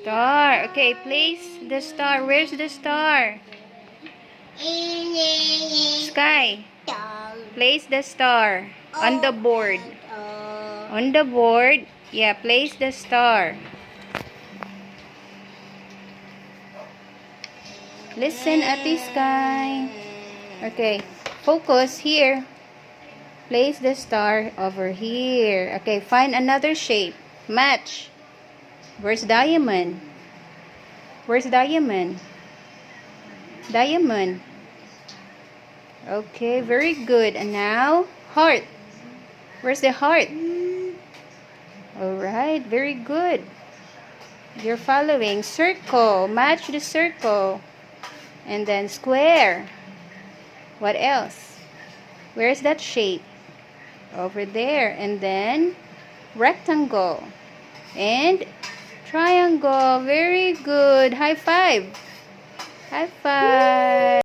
Star. Okay, place the star. Where's the star? Skye. Place the star on the board. On the board. Yeah, place the star. Listen, Ate Skye. Okay, focus here. Place the star over here. Okay, find another shape. Match. Where's diamond? Where's diamond? Diamond. Okay, very good. And now, heart. Where's the heart? Alright, very good. You're following. Circle. Match the circle. And then square. What else? Where's that shape? Over there. And then rectangle. And triangle. Very good. High five. High five.